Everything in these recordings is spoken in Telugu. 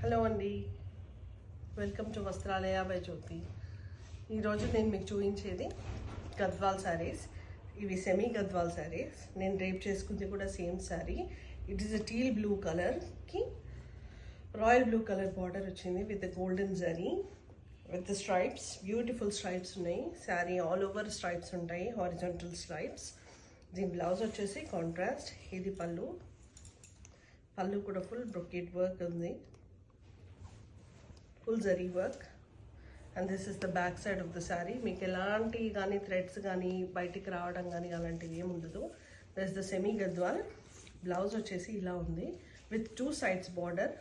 హలో అండి, వెల్కమ్ టు వస్త్రాలయ బై జ్యోతి. ఈరోజు నేను మీకు చూపించేది గద్వాల్ శారీస్. ఇవి సెమీ గద్వాల్ శారీస్. నేను డ్రేప్ చేసుకుంది కూడా same sari. It is a teal blue కలర్కి రాయల్ బ్లూ కలర్ బార్డర్ వచ్చింది with golden zari with stripes. Beautiful stripes ఉన్నాయి. శారీ ఆల్ ఓవర్ స్ట్రైప్స్ ఉంటాయి, హారిజాంటల్ స్ట్రైప్స్. దీని బ్లౌజ్ వచ్చేసి కాంట్రాస్ట్. ఇది పళ్ళు. పళ్ళు కూడా ఫుల్ బ్రొకెట్ వర్క్ ఉంది, full zari work, and this is the back side of the saree. మీకు ఎలాంటి కానీ థ్రెడ్స్ కానీ బయటికి రావడం కానీ అలాంటివి ఏమి ఉండదు. That is the semi Gadwal. Blouse వచ్చేసి ఇలా ఉంది విత్ 2 sides బార్డర్.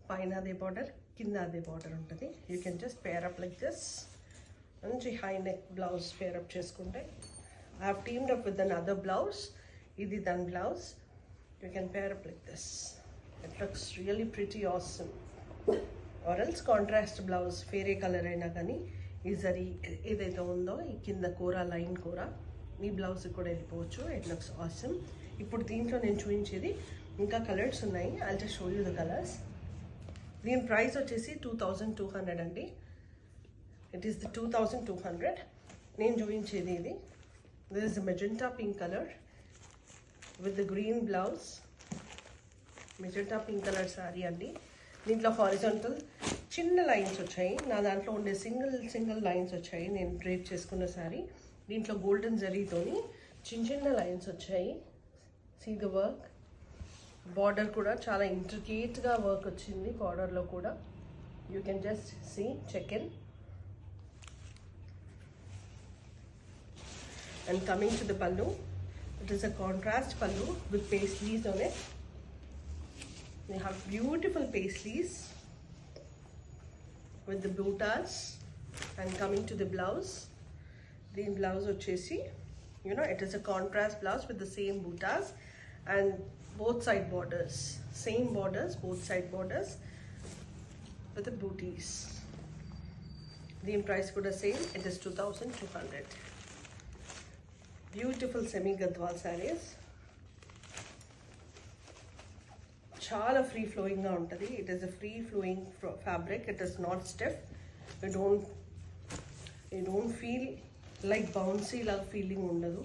పైన అదే బార్డర్, కింద అదే బార్డర్ ఉంటుంది. You can just pair up like this. మంచి high neck blouse pair up చేసుకుంటే. I have teamed up with an other blouse. ఇది దాని blouse. You can pair up like this. It looks really pretty awesome. Or else contrast blouse వేరే కలర్ అయినా కానీ ఈ జరీ ఏదైతే ఉందో ఈ కింద కూర లైన్ కూర ఈ బ్లౌజ్ కూడా వెళ్ళిపోవచ్చు. It looks awesome. ఇప్పుడు దీంట్లో నేను చూపించేది ఇంకా కలర్స్ ఉన్నాయి. I'll just show you the colours. దీని ప్రైస్ వచ్చేసి 2200 అండి. It is the 2200. నేను చూపించేది ఇది. This is the magenta pink colour with the green blouse. Magenta pink colour sari అండి. దీంట్లో హారిజాంటల్ చిన్న లైన్స్ వచ్చాయి. నా దాంట్లో ఉండే సింగిల్ లైన్స్ వచ్చాయి నేను డ్రేప్ చేసుకున్న శారీ. దీంట్లో గోల్డెన్ జరీతోని చిన్న లైన్స్ వచ్చాయి. See the work. బార్డర్ కూడా చాలా ఇంట్రికేట్గా వర్క్ వచ్చింది బార్డర్లో కూడా. You can just see, check in. And coming to the pallu, it is a contrast pallu with paisleys on it. They have beautiful paisleys with the buttas. And coming to the blouse, the blouse ochesi, you know, it is a contrast blouse with the same buttas and both side borders, same borders, both side borders with the booties. The price could have same. It is 2200. Beautiful semi gadwal sarees. చాలా ఫ్రీ ఫ్లోయింగ్గా ఉంటుంది. It is a free flowing fabric. It is not stiff. You don't feel like bouncy లాగా ఫీలింగ్ ఉండదు.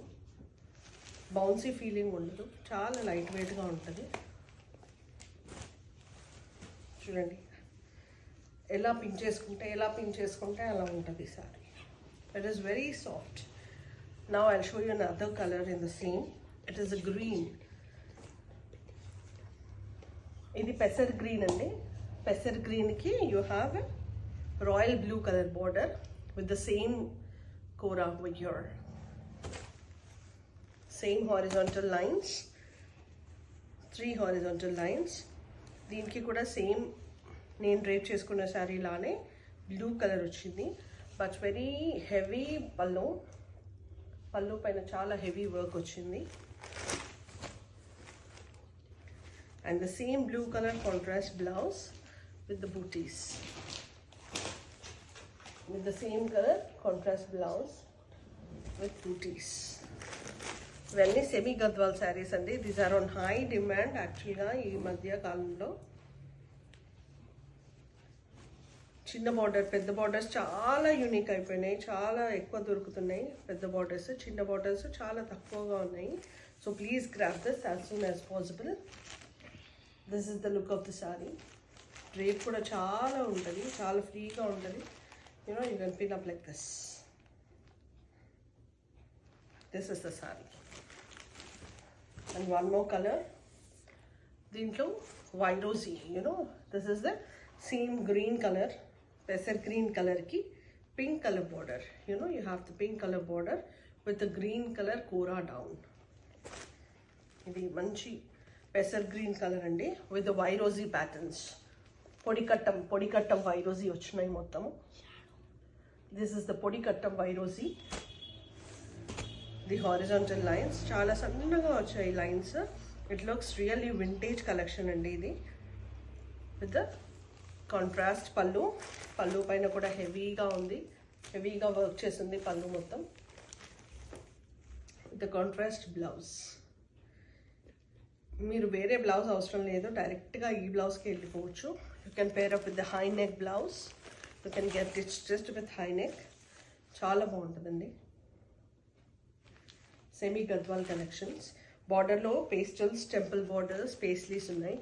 చాలా లైట్ వెయిట్గా ఉంటుంది. చూడండి ఎలా పిన్ చేసుకుంటే అలా ఉంటుంది sorry. It is very soft. Now I show you another colour in the same. It is a green. ఇది పెసర్ గ్రీన్ అండి. పెసర్ గ్రీన్కి you have royal blue colour border with the same kora over here. Same horizontal lines, 3 horizontal lines. దీనికి కూడా సేమ్ నేను డ్రేప్ చేసుకున్న శారీ లానే బ్లూ కలర్ వచ్చింది. బట్ వెరీ హెవీ పళ్ళు పైన చాలా హెవీ వర్క్ వచ్చింది. And the same blue color contrast blouse with the booties. With the same color contrast blouse with booties. Very semi gadwal sarees andi. These are on high demand actually ga ee madhya kalamlo. చిన్న బార్డర్, పెద్ద బార్డర్స్ చాలా యూనిక్ అయిపోయినాయి. చాలా ఎక్కువ దొరుకుతున్నాయి పెద్ద బార్డర్స్. చిన్న బార్డర్స్ చాలా తక్కువగా ఉన్నాయి. So please grab this as soon as possible. This is the look of the saree. Drape kuda chaala untadi, chaala free ga untadi. You know, you can pin up like this. This is the saree. And one more color. Deentlo Vairosi, you know, this is the same green color, pesar green color ki pink color border. You know, you have the pink color border with the green color kora down. Idi manchi పెసర్ గ్రీన్ కలర్ అండి విత్ వైరోజీ ప్యాటర్న్స్. పొడి కట్టం వైరోజీ వచ్చినాయి మొత్తము. దిస్ ఇస్ ద పొడి కట్టం వైరోజీ. ది హారిజాంటల్ లైన్స్ చాలా సన్నగా వచ్చాయి lines. It looks really vintage collection అండి ఇది. విత్ ద కాంట్రాస్ట్ పళ్ళు పైన కూడా హెవీగా ఉంది. హెవీగా వర్క్ చేసింది పళ్ళు మొత్తం. With the contrast blouse. మీరు వేరే బ్లౌజ్ అవసరం లేదు, డైరెక్ట్గా ఈ బ్లౌజ్కి వెళ్ళిపోవచ్చు. You can pair up with the high neck blouse. You can get it just with high neck. చాలా బాగుంటుందండి. Semi Gadwal collections. బార్డర్లో పేస్టల్స్, టెంపుల్ బార్డర్స్, పేస్లీస్ ఉన్నాయి.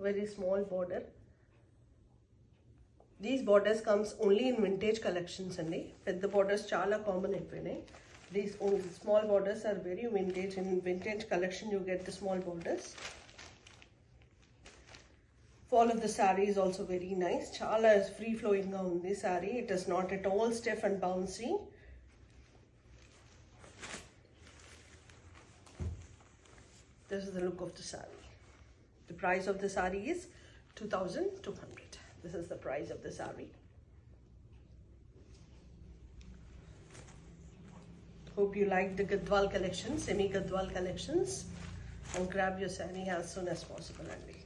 Very small border. These borders comes only in vintage collections అండి. పెద్ద బార్డర్స్ చాలా కామన్ అయిపోయినాయి. These small borders are very vintage. In vintage collection you get the small borders. Fall of the saree is also very nice. Chala is free flowing ga undi saree. It is not at all stiff and bouncy. This is the look of the saree. The price of the saree is 2,200. This is the price of the saree. Hope you like the Gadwal collection, semi Gadwal collections, and grab your saree as soon as possible, Andy.